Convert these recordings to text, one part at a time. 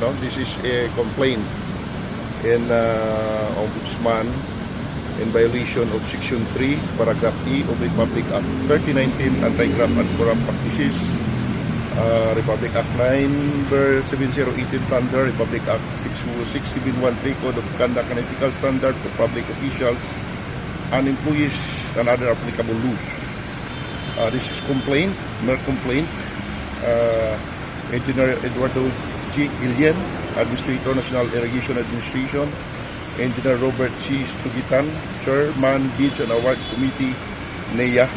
no? This is a complaint in Ombudsman in violation of Section 3, Paragraph E of Republic Act 3019, Anti-Graft and Corrupt Practices, Republic Act 9, verse 7018 Thunder, Republic Act 66713, Code of Conduct and Ethical Standard for Public Officials and Employees and other applicable laws. This is complaint, mere complaint. Engineer Eduardo G. Guillen, Administrator, National Irrigation Administration; Engineer Robert C. Sugitan, Chairman, Bids and Awards Committee, NEA;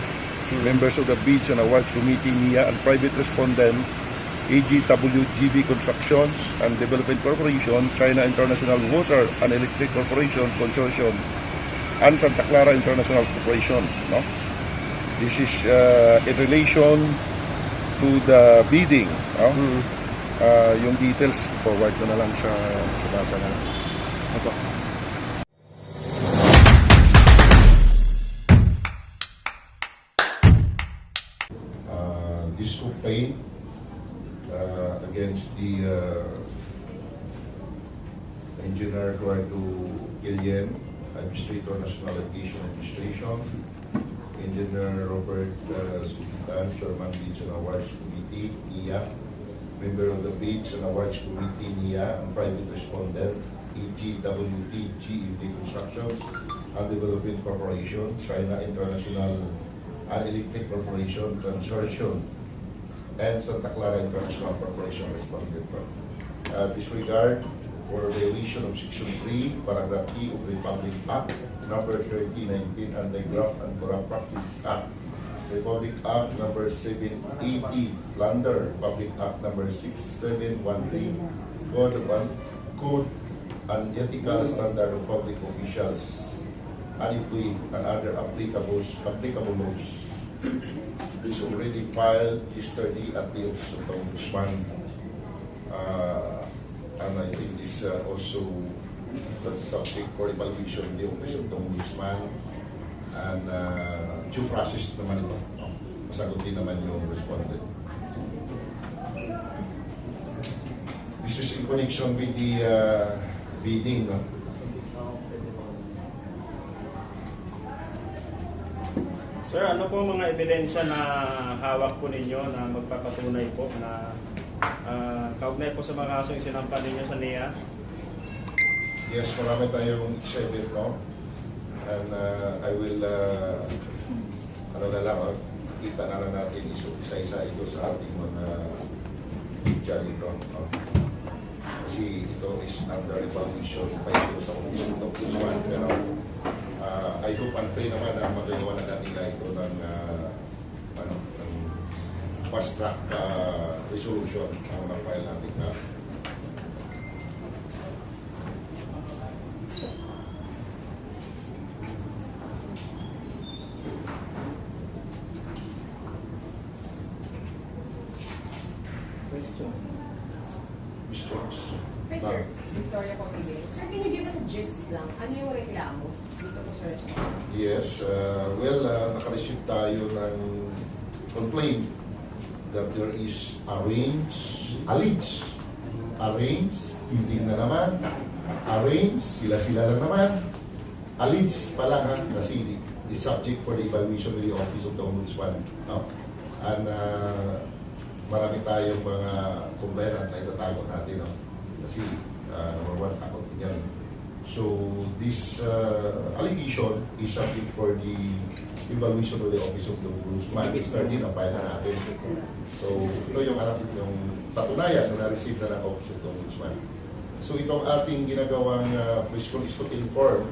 members of the Bids and Awards Committee, NEA; and private respondent, AGWGB Constructions and Development Corporation, China International Water and Electric Corporation Consortium, and Santa Clara International Corporation. No? This is in relation to the bidding. No? Yung details, forward ko na lang sa kabasa na lang. Ito. This complaint against the Engineer Eduardo Guillen, Administrator, National Irrigation Administration; Engineer Robert Sugitan, Chairman, Bids and Awards Committee, NEA; member of the Bids and Awards Committee, NEA; and private respondent, AGWTGED Constructions and Development Corporation, China International and Electric Corporation Consortium, and Santa Clara International Corporation responded from. Disregard for violation of Section 3, Paragraph E of Republic Act number 3019, Anti-Graft and Corrupt Practices Act, Republic Act number 780, Plunder, Republic Act number 6713, Code and Ethical Standard of Public Officials, and other applicable laws. This already filed yesterday at the Office of the Ombudsman, and I think this also subject for evaluation in the Office of the Ombudsman, and due process naman ito. Masagutin naman yung respondent. This is in connection with the bidding. No? Sir, ano po mga ebidensya na hawak po ninyo na magpapatunay po na kaugnay po sa mga kasong sinampan ninyo sa NEA? Yes, marami tayong exhibit, no? And I will, kita na lang natin isa-isa ito sa ating mga media dito. No? Kasi ito is under evaluation pa ito sa Office of the Ombudsman. Pero I hope and pray naman na magagawa na natin ito ng fast track resolution ang na-file natin na. Question. Questions? Hi, sir. Victoria Pomile. Sir, can you give us a gist lang? Ano yung reklamo dito po sa restaurant? Yes. Nakareceive tayo ng complaint that there is hindi na naman, sila lang naman, alleged pa lang kasi is subject for the evaluation of the Office of the Ombudsman. No? And marami tayong mga complainant na itatago natin. No? Kasi number one, takot niyan. So this allegation is subject for the evaluation of the Office of the Ombudsman. Starting ang file na natin. So ito yung patunayan na na-receive na ng Office of the Ombudsman. So itong ating ginagawang question is to inform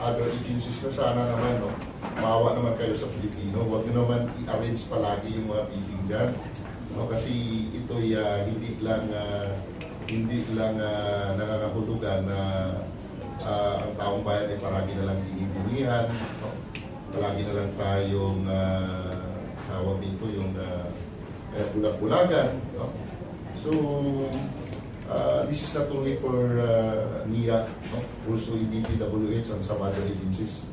other agencies na sana naman, no, maawa naman kayo sa Pilipino. Huwag nyo naman i-arrange palagi yung mga bidding dyan. No, kasi ito'y hindi lang nangangahulugan na ang taong bayan ay paragi na lang dinibinihan. No? Palagi na lang tayong tawag dito yung bulag-bulagan. No? So, this is not only for NEA, no? Also DPWH and some other agencies.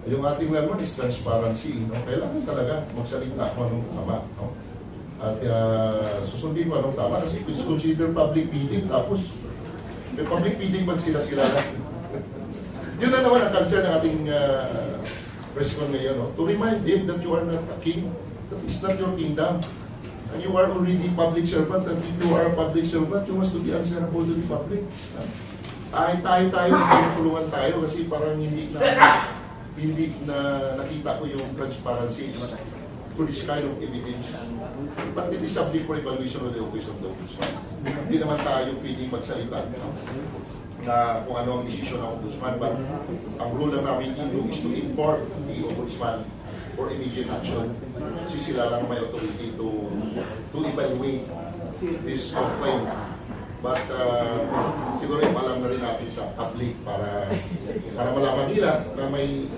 Yung ating naman is transparency. No? Kailangan talaga magsalita kung anong tama. No? At susundin mo, anong tama? Kasi it's considered public bidding, tapos may public bidding pag sila-sila lang. Yun na naman ang concern ng ating press con ngayon, no? To remind him that you are not a king, that is not your kingdom. And you are already public servant, and if you are a public servant, you must to be answerable to the public. Tayo, tulungan tayo kasi parang hindi na nakita ko yung transparency for this kind of evidence. But it is subject for evaluation of the office of the ombudsman. Hindi naman tayo pwedeng magsalita na kung ano ang desisyon ng ombudsman, but ang rule lang namin dito is to inform the ombudsman for immediate action. Kasi sila lang may authority to evaluate this complaint. But siguro ipalam na rin natin sa public para malaman nila na may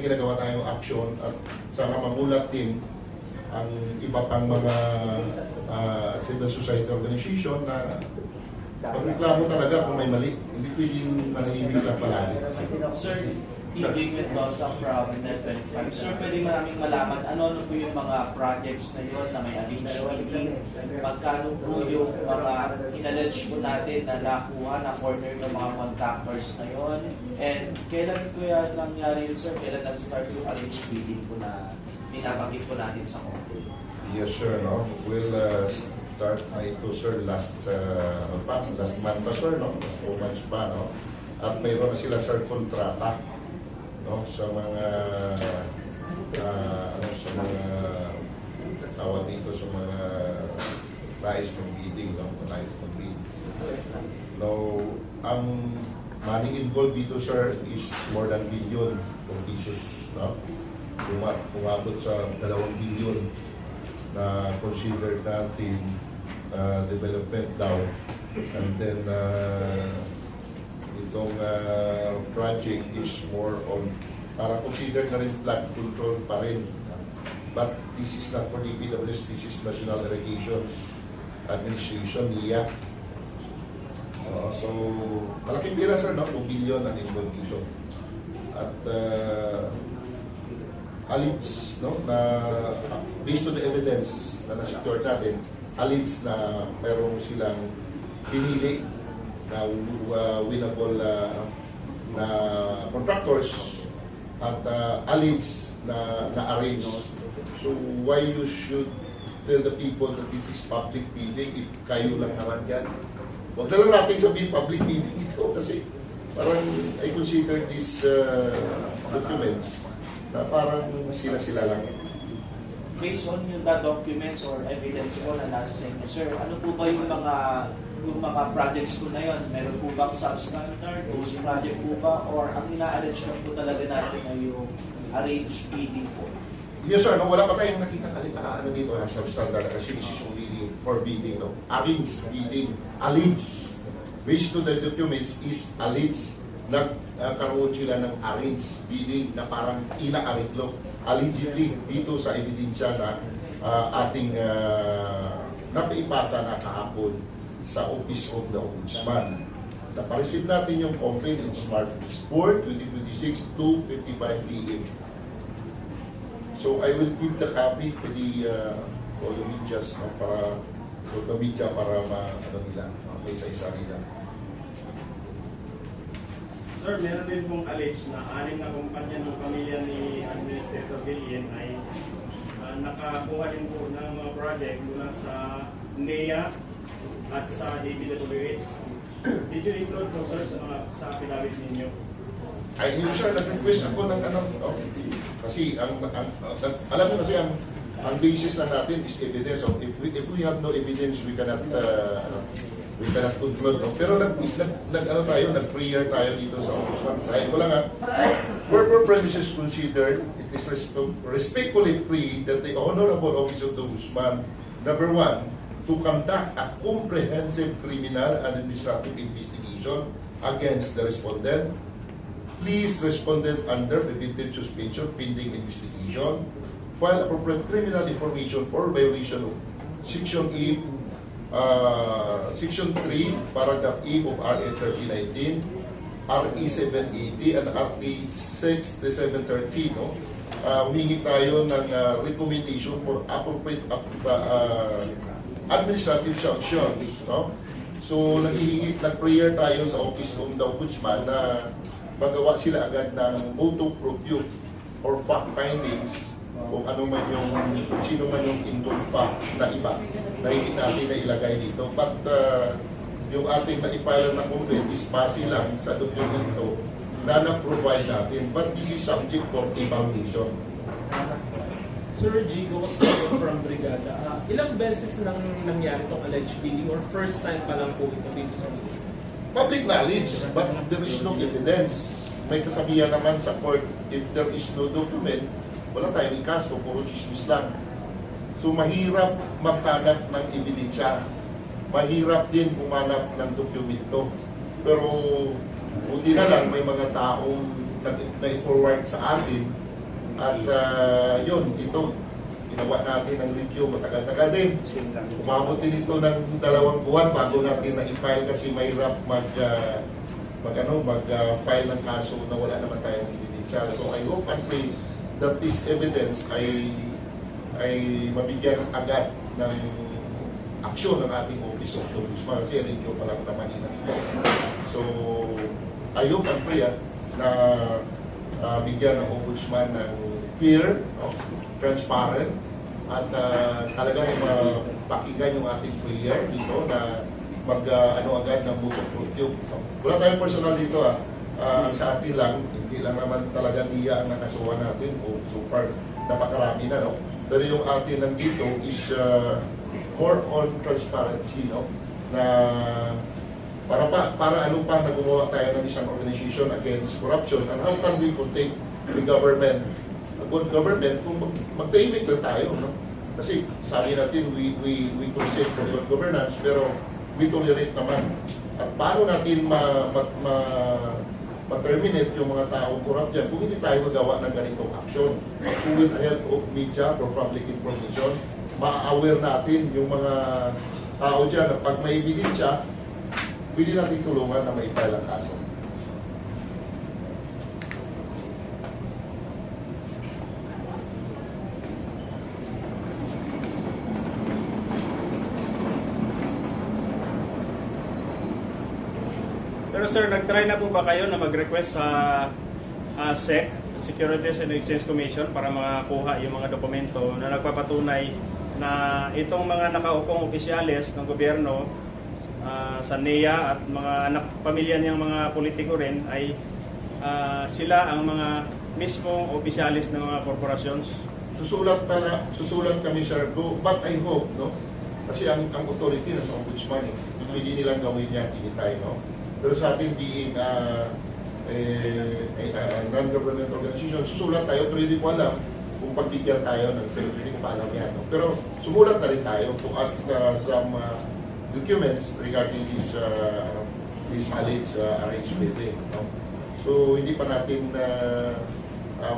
ginagawa tayong action at sana mamulat din ang iba pang mga civil society organization na pagreklamo talaga kung may mali. Hindi pwedeng manahimik lang palagi. Sir, dealing with Dosa from Net25. Sir, pwede maraming malaman ano po yung mga projects na yun na may arrangement, magkano po yung mga inalledge po natin na nakuha na corner ng mga contractors na yun, and kailan po yan nangyari yun, sir? Kailan nag-start yung arranged bidding po na pinapakit po natin sa corner? Yes, sir. No? We'll start na ito, sir, last month pa, sir, no? 4 months pa, no? At mayroon na sila, sir, kontrata, no? Sa mga tawag dito sa mga price ng bidding, no? Price ng bid. No, ang money involved dito, sir, is more than billion of pesos, no? Umabot sa 2 billion na considered natin development daw. And then itong project is more on para considered na rin flood control pa rin. But this is not for DPWS, this is National Irrigation Administration, NIA. So malaking pira, sir, no? 2 billion ang involved dito. At alleged, no, na based on the evidence na na-secure natin, alleged na mayroong silang pinili na winnable na contractors at alleged na arrange. So why you should tell the people that it is public bidding if kayo lang naman yan? Huwag na lang natin sabihin public bidding ito kasi parang I consider these documents na parang sila-sila lang. Based on yung documents or evidence po na nasa sa inyo, sir, ano po ba yung mga projects po na yun? Meron po bang substandard, ghost project po ba, or ang ina-arrange lang po talaga natin na yung arranged bidding po? Yes, sir, no, wala pa tayong nakita dito na substandard kasi this is only for bidding, no? Arranged bidding, alleged. Based to the documents is alleged. Nagkaroon sila ng arranged bidding na parang ina-arreglo allegedly dito sa ebidensya na ating napaipasa na kahapon sa Office of the Ombudsman. Napareceive natin yung complaint in Smart 4, 2026, 2:55 p.m. So I will give the copy to all the medias, no, para for the media para may isa-isa nila. Sir, meron din pong allege na 6 na kumpanya ng pamilya ni Administrator Villen ay nakakuha din po ng mga project mula sa NEA at sa DPWH. Did you include po, sir, sa affidavit ninyo? Ay, yun, sir, nag-request ako ng kasi alam mo kasi ang basis lang natin is evidence. So if we have no evidence, we cannot conclude. No? Pero nag-prayer tayo dito sa Ombudsman. Sahin ko lang where premises considered, it is respectfully free that the Honorable Office of the Ombudsman, number 1, to conduct a comprehensive criminal and administrative investigation against the respondent. Please, respondent under preventive suspension pending investigation, file appropriate criminal information for violation of Section 3, Paragraph E of RA 1319, RE 780, and RP 6730, no? humingi tayo ng recommendation for appropriate administrative sanctions. No? So, nag-prayer tayo sa Office of the Ombudsman na magawa sila agad ng motu proprio or fact findings kung ano man yung, sino man yung involved pa na iba na hindi natin na ilagay dito. But yung ating na-file na complaint is base lang sa dokumento na na-provide natin. But this is subject for evaluation. Sir Gigo Costello from Brigada, ilang beses nang nangyari itong alleged billing or first time pa lang po ito dito sa video? Public knowledge, but there is no evidence. May kasabihan naman sa court, if there is no document, wala tayong ikaso, puro chismis lang. So mahirap maghanap ng ebidensya. Mahirap din humanap ng dokumento. Pero buti na lang may mga taong na-forward sa atin. At yun, ito, ginawa natin ng review, matagal-tagal din. Umabot din ito ng 2 buwan bago natin na-file kasi mahirap mag-file ng kaso na wala naman tayong ebidensya. So I hope and pray that this evidence ay mabigyan agad ng aksyon ng ating Office of the Ombudsman kasi review pa lang naman ito. So I hope and pray na bigyan ng Ombudsman ng fair, no? Transparent, at talagang pakinggan yung ating prayer dito na agad ng motu proprio. Wala tayong personal dito sa atin lang, hindi lang naman talagang iya ang nakasuhan natin o so far napakarami na, no? Pero yung atin nandito is more on transparency, no? Na para ano pa na gumawa tayo ng isang organization against corruption, and how can we protect the government, a good government, kung mag-tahimik lang tayo, no? Kasi sabi natin we concede for good governance, pero we tolerate naman. At paano natin ma-terminate yung mga taong corrupt dyan kung hindi tayo magawa ng ganitong aksyon? So with the help of media for public information, ma-aware natin yung mga tao dyan na pag may ebidensya, pwede natin tulungan na ma-file ang kaso. Pero sir, nag-try na po ba kayo na mag-request sa SEC, Securities and Exchange Commission, para makakuha yung mga dokumento na nagpapatunay na itong mga nakaupong opisyales ng gobyerno sa NEA at mga anak pamilya niyang mga politiko rin ay sila ang mga mismong opisyalis ng mga corporations? Susulat kami, sir, but I hope, no? Kasi ang authority na sa ombudsman, pwede nilang gawin yan, anytime, no? Pero sa ating being non-government organization, susulat tayo, pero hindi ko alam kung pagbigyan tayo ng celebrity, kung paano yan, no? Pero sumulat na rin tayo to ask some documents regarding this alleged arranged meeting, no? So hindi pa natin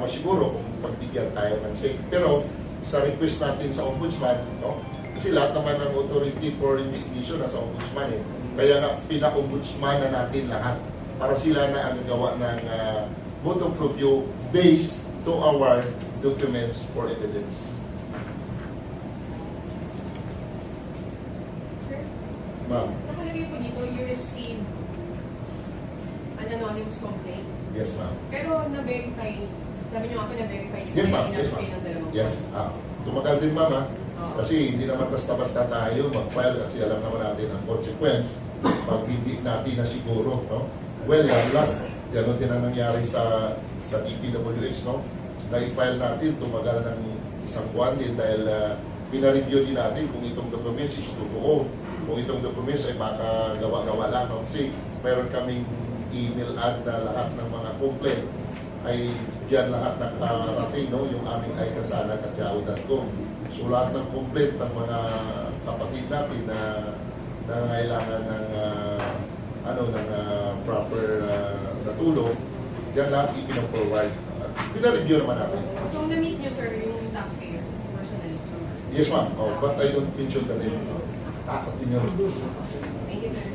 masiguro kung pagbigyan tayo ng safe. Pero sa request natin sa ombudsman, no? Kasi lahat naman ng authority for investigation nasa ombudsman eh. Kaya nga pina-ombudsman na natin lahat para sila na ang gawa ng motu proprio based to our documents for evidence. Sir, Ma'am. nakalagay po dito, you received an anonymous complaint. Yes, ma'am. Pero na-verify, sabi niyo ako na-verify niyo Yes, ma'am. na Yes, inasok ma'am. kayo ng dalawang Yes. Tumagal din, ma'am, ha? Oo. Kasi hindi naman basta-basta tayo mag-file kasi alam naman natin ang consequence pag hindi natin na siguro, no? Well, last, gano'n din ang nangyari sa DPWH, no? Na-file natin, tumagal ng 1 buwan din dahil pinareview din natin kung itong documents is totoo, kung itong documents ay baka gawa-gawa lang, no? Kasi mayroon kaming email ad na lahat ng mga complaint ay diyan lahat nakarating, no? Yung aming ay kasanag at yahoo.com. So lahat ng complaint ng mga kapatid natin na nangailangan ng proper na tulong, diyan lahat ipinaforward. Pina-review naman natin. So, na-meet niyo, sir, yung taxpayer personally? Yes, ma'am. Oh, but I don't mention the name. Takot din yun. Thank you, sir.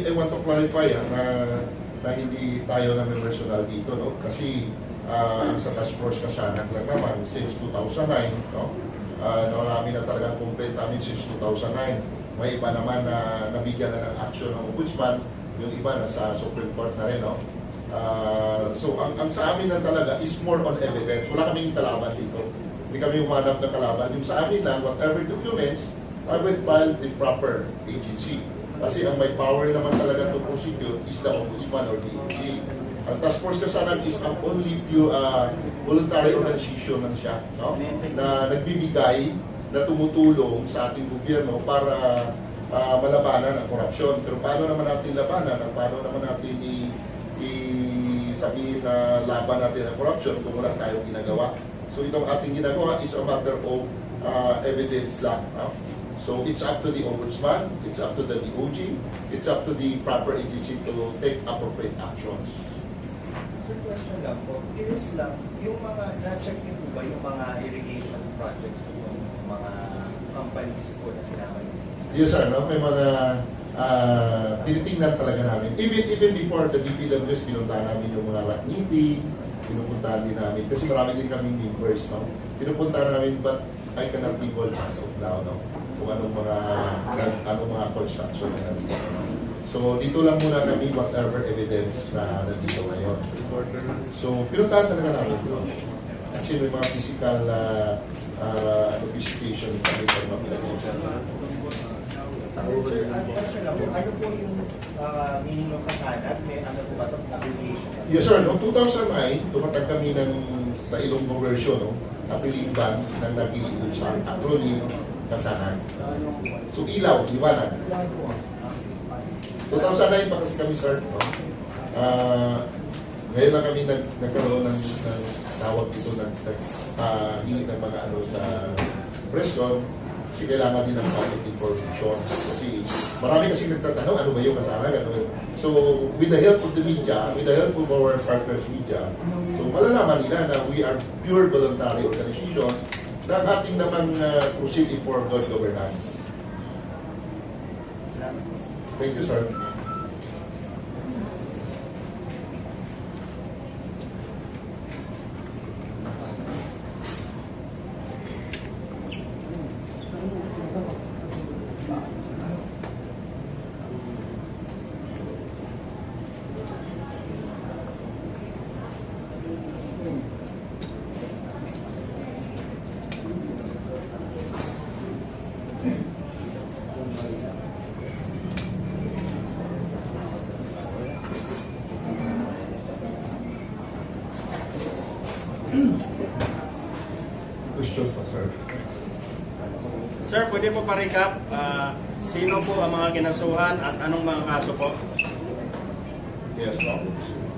I want to clarify na hindi tayo na may personal dito, no? Kasi ang sa task force kasanak lang naman since 2009, no? Marami na talagang complaint namin since 2009. May iba naman na nabigyan na ng action ng ombudsman, yung iba na sa Supreme Court na rin, no? So ang sa amin na talaga is more on evidence. Wala kaming kalaban dito. Hindi kami humanap ng kalaban. Yung sa amin lang, whatever documents, I will file the proper agency. Kasi ang may power naman talaga to prosecute is the ombudsman or the DOJ. Ang task force kasanan is ang only few voluntary organization lang siya, no? Na nagbibigay, na tumutulong sa ating gobyerno para malabanan ang korupsyon. Pero paano naman natin labanan? Paano naman natin sabihin na laban natin ang korupsyon kung wala tayong ginagawa? So itong ating ginagawa is a matter of evidence lang. No? So it's up to the ombudsman, it's up to the DOJ, it's up to the proper agency to take appropriate actions. Sir, question lang po. Curious lang, yung mga, na-check niyo po ba yung mga irrigation projects ng mga companies po na sinama niyo? Yes sir, no? May mga tinitingnan talaga namin. Even before the DPWS, pinuntahan namin yung mga RACNITI, pinupuntahan din namin. Kasi marami din kaming members, no? Pinupuntahan namin, but I cannot be called as of now, no? Kung anong mga construction na nandito. So, dito lang muna kami whatever evidence na nandito ngayon. So, pinuntahan talaga namin ito. Kasi may mga physical visitation kami sa mga pinag-iusan. Sir, question lang po. Ano po yung meaning ng kasanat? May ano po ba ito? Application? Yes sir, noong 2009, tumatag kami sa Ilonggo version, no? Apiliban ng nag-iusan, acronym kasanan. So, ilaw, liwanag. 2009 pa kasi kami sir. No? Ngayon lang kami nagkaroon ng tawag dito, hingi ng mga sa press con, kasi kailangan din ng public information. Kasi marami kasi nagtatanong, ano ba yung kasanan? So, with the help of the media, with the help of our partners media, so malalaman nila na we are pure voluntary organization na ating naman proceed for good governance. Thank you, sir. Question pa, sir. Sir, pwede po pa-recap sino po ang mga kinasuhan at anong mga kaso po? Yes, no?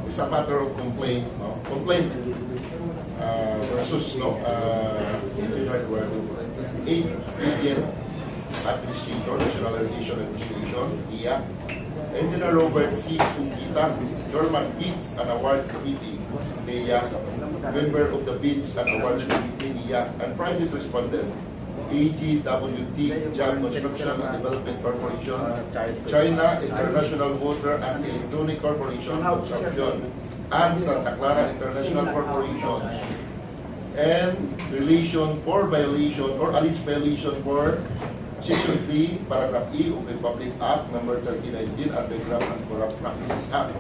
It's a matter of complaint, no? Complaint versus, no? Engineer Eduardo, 8 billion Administrator, National Irrigation Administration, IAC, Engineer Robert C. Sugitan, German Bids and Award Committee, NEA, member of the Bids and Awards Committee, NEA, and private respondent, AGWT, JAG Construction and Development Corporation, China International Water and Electronic Corporation Consortium, and Santa Clara International Corporation, and relation for violation or alleged violation for Section 3, Paragraph E of Republic Act number 3019, Anti-Graft and Corrupt Practices Act,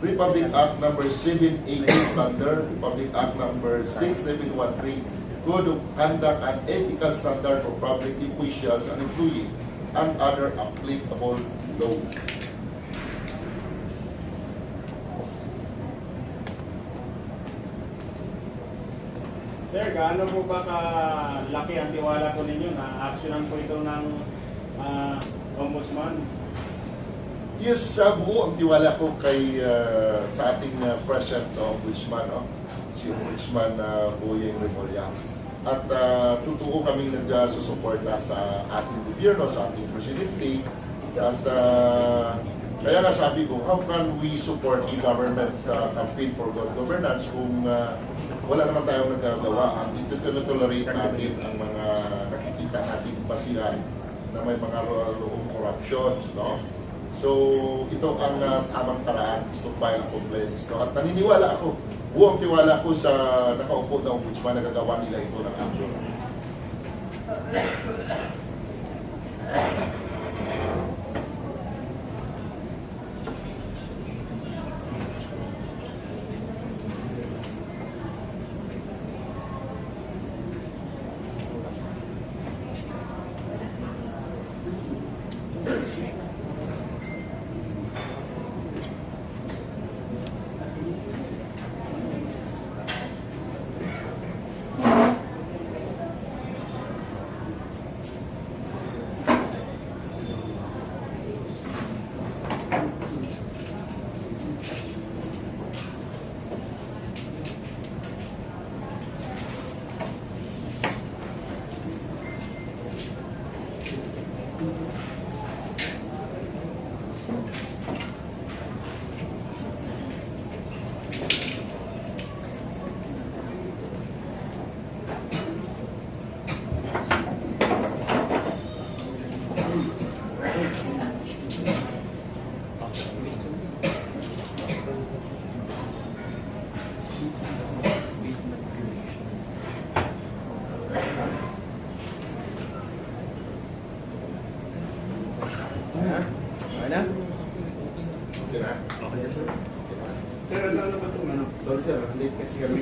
Republic Act number 788 Standard, Republic Act number 6713, Code of Conduct and Ethical Standard for Public Officials and Employees, and other applicable laws. Sir, gaano po ba kalaki ang tiwala po ninyo na aksyonan po ito ng ombudsman? Yes, buo ang tiwala ko kay sa ating present ombudsman, no? Si Ombudsman Boyeng Remulla. At totoo kaming nagsusuporta sa ating gobyerno, sa ating presidente. At kaya nga sabi ko, how can we support the government campaign for good governance kung wala naman tayong nagagawa? Hindi tolerate natin ang mga nakikita nating basihan na may mga corruptions, no? So, ito ang tamang paraan is to file complaints. No? At naniniwala ako, buong tiwala ko sa nakaupo na ombudsman na gagawa nila ito ng action. Okay na? Sir, ano ba ito? Ano? Sorry sir, late kasi kami.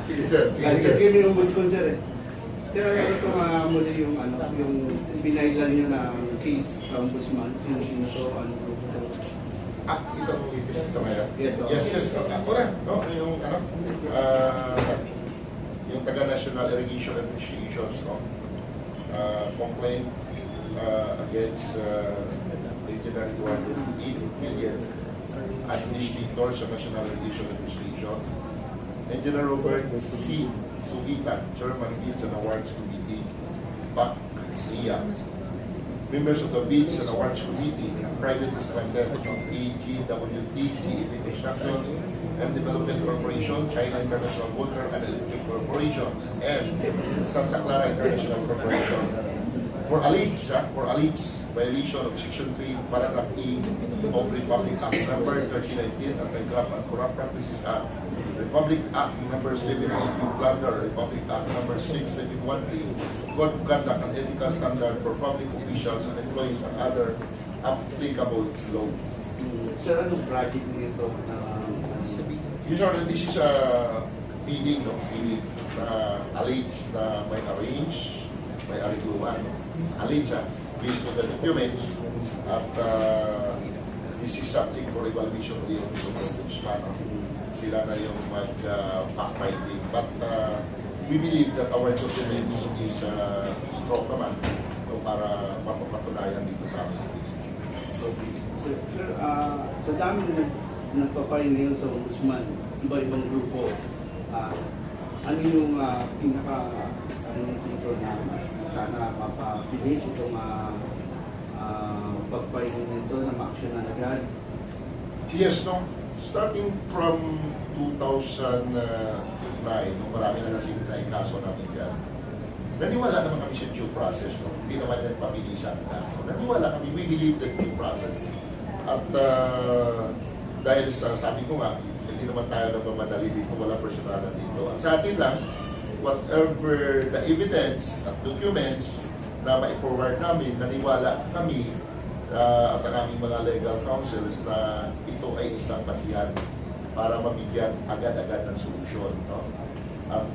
Sige sir, sige Galing kasi sir. kami ng ombudsman sir eh. Sir, ano ito muli yung binailan nyo na case sa ombudsman? Sino to? Ano group to? Itong latest ito ngayon? Yes, oo. Yes. Ako na, no? Yung taga-National Irrigation Appreciations, no? Complaint against Regional 208 million Administrator sa National Irrigation Administration, Engineer Robert C. Sugitan, Chairman Bids and Awards Committee, PAC, SIA, members of the Bids and Awards Committee, private respondent of AGWT, GEP Construction and Development Corporation, China International Water and Electric Corporation, and Santa Clara International Corporation for alleged violation of Section 3, Paragraph E of Republic Act Number 1319, Anti-Graft and Corrupt Practices Act, Republic Act Number 782, Plunder, Republic Act Number 6713, Code of Conduct and Ethical Standard for Public Officials and Employees and other applicable laws. Sir, anong project nito na This is a PD, no? PD na alleged na may arrange, may ariguan, no? Alleged based on the documents at this is something for evaluation of the Office of Ombudsman. No? Sila na yung mag-fact-finding. But we believe that our documents is strong naman so, para mapapatunayan dito sa amin. Sir, sa dami na nagpa-file ngayon sa ombudsman, iba-ibang grupo, ano yung dito na sana mapabilis itong pag-file nito na ma-action na agad? Yes, no? Starting from 2009, nung marami na kasing na ikaso namin dyan, naniwala naman kami sa due process, no? Hindi naman yan pabilisan na. Naniwala kami, we believe that due process. At dahil sa sabi ko nga, hindi naman tayo nagmamadali dito, wala personalan dito. Ang sa atin lang, whatever the evidence at documents na ma-forward namin, naniwala kami at ang aming mga legal counsels na ito ay isang basihan para mabigyan agad-agad ng solusyon. No? At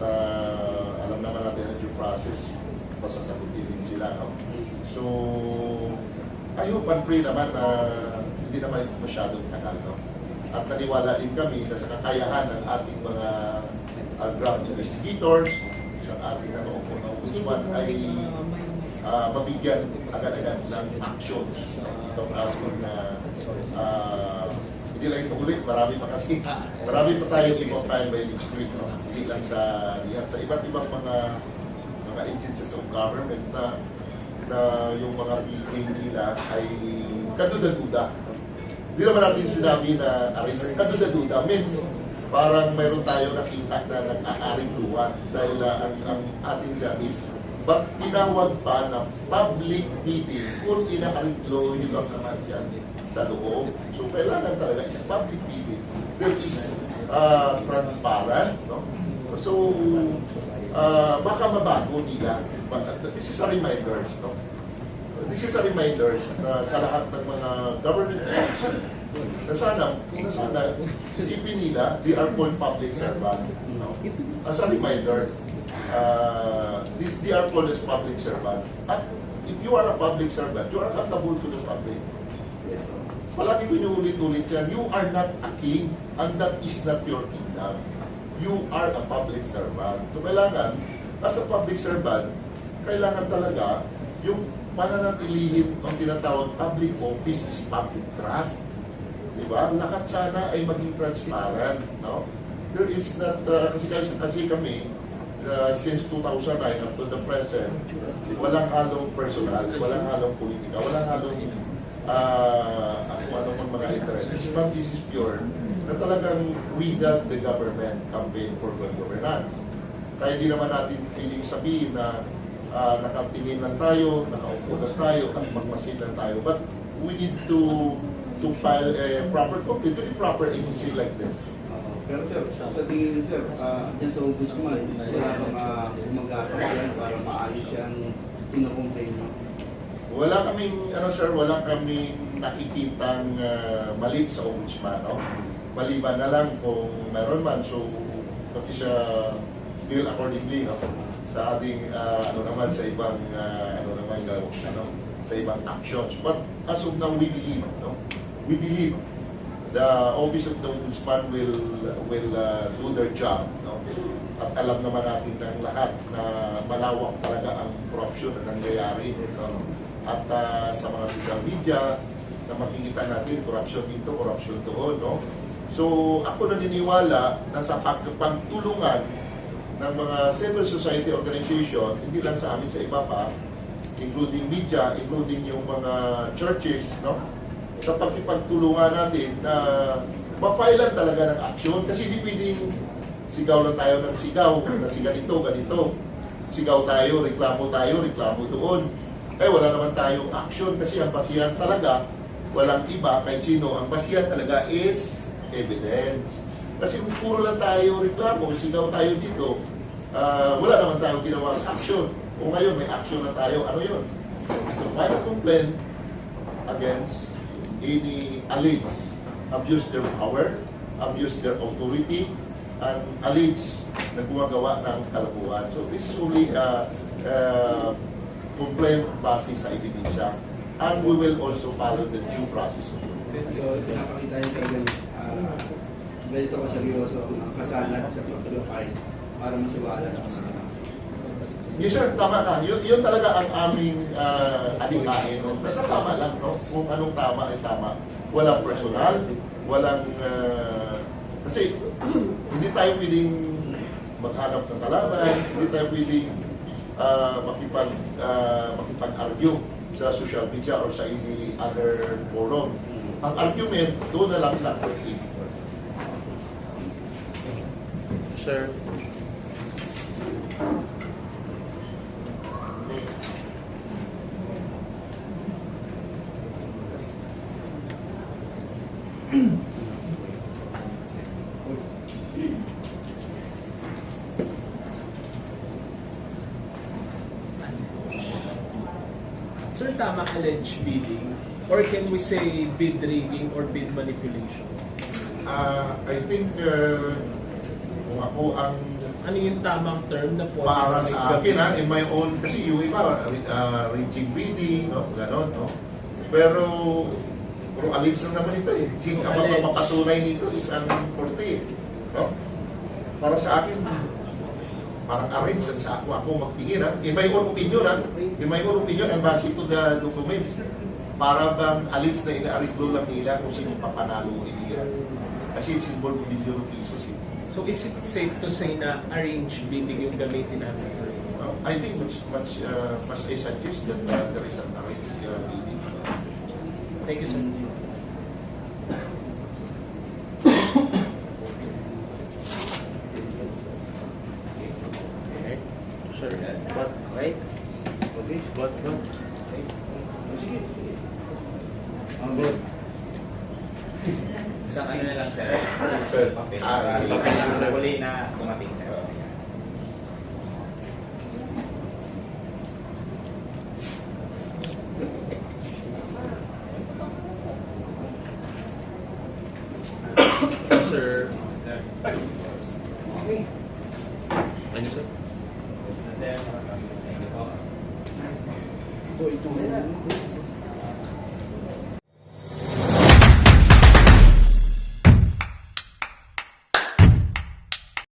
alam naman natin ang due process, masasagutin din sila. No? So, I hope and pray naman na hindi naman ito masyadong tagal. No? At naniwala din kami na sa kakayahan ng ating mga ground investigators, sa ating ombudsman ay mabigyan agad-agad ng actions. Itong aspect na hindi lang ito ulit, marami pa kasi. Marami pa tayo ibang time by next week. No? Hindi lang sa iba't ibang mga agencies of government na yung mga meeting nila ay kaduda-duda. Hindi naman natin sinabi na kaduda-duda means parang mayroon tayo nakita na nag-aaring luwan dahil ang ating job is but tinawag pa na public meeting kung ina-aring law yun lang naman yan. sa loob. So kailangan talaga is public bidding. There is transparent, no? So baka mabago nila. This is a reminders, no? This is a reminders na sa lahat ng mga government agency na sana isipin nila, they are called public servant. No? As a reminder, they are called as public servant. At if you are a public servant, you are accountable to the public. Palagi ko nyo ulit-ulit yan, you are not a king and that is not your kingdom. You are a public servant. So kailangan, as a public servant, kailangan talaga yung pananatilihin ang tinatawag public office is public trust. Diba? Lahat sana ay maging transparent. No? There is not, kasi kami, since 2009 up to the present, walang halong personal, walang halong politika, walang halong ano pang mga interests. But this is pure na talagang we got the government campaign for good governance. Kaya di naman natin feeling sabihin na nakatingin lang tayo, nakaupo lang tayo, at magmasid lang tayo. But we need to file a proper complaint to a proper agency like this. Pero sir, sa tingin niyo sir, dyan sa ombudsman, wala bang magagawa para maayos yung pinocomplain mo? Wala kaming, sir, wala kaming nakikitang mali sa ombudsman, no? Maliban na lang kung meron man, so that is deal accordingly, no? Sa ating, sa ibang, sa ibang actions. But as of now, we believe, no? We believe the Office of the Ombudsman will do their job, no? At alam naman natin ng lahat na malawak talaga ang corruption na nangyayari. So, at sa mga social media na makikita natin corruption dito, corruption doon, no? So ako naniniwala na sa pagtulungan ng mga civil society organization, hindi lang sa amin, sa iba pa, including media, including yung mga churches, no? Sa pagkipagtulungan natin na ma-filean talaga ng aksyon. Kasi hindi pwedeng sigaw lang tayo ng sigaw, na si ganito. Sigaw tayo, reklamo doon. Eh wala naman tayong action kasi ang basihan talaga, walang iba kahit sino. Ang basihan talaga is evidence. Kasi kung puro lang tayo reklamo, sigaw tayo dito, wala naman tayong ginawang action. Kung ngayon may action na tayo, ano yun? Is to file a complaint against any alleged abuse their power, abuse their authority, and alleged na gumagawa ng kalabuhan. So this is only complaint base sa ebidensya. And we will also follow the due process. So, pinapakita niyo talaga ganito ka seryoso ang kasalan sa pagtulukay para masiwala ng mga. Yes sir, tama ka. Yun talaga ang aming adikain. No? Basta tama lang, no? Kung anong tama ay tama. Walang personal, walang... kasi hindi tayo pwedeng maghanap ng kalaban, hindi tayo pwedeng makipag-argue sa social media or sa any other forum. Ang argument, doon na lang sa court. Sir. Sir, tama alleged bidding? Or can we say bid rigging or bid manipulation? I think kung ako ang Ano yung tamang term na po? para sa akin, in my own, kasi yung iba, reaching bidding, no? Ganon, no? Pero alleged lang naman ito eh. Ang mapapatunay nito is ang korte, no? Para sa akin, parang arrange sa ako magtingin, in my own opinion, and base to the documents, para bang alleged na ina-arreglo lang nila kung sino papanalo o hindi. Kasi it's involved in million of pesos. So is it safe to say na arranged bidding yung gamitin natin? I think much I suggest that there is an arranged bidding. Thank you, sir. Okay. Sir, what? Right? Okay. What? Sige. Ang good. Isang ano na lang sir. Sir, Papel. ah, So, kailangan na huli na dumating sir. Sir. Sir. Ano sir? Sir. Thank you po. So ito.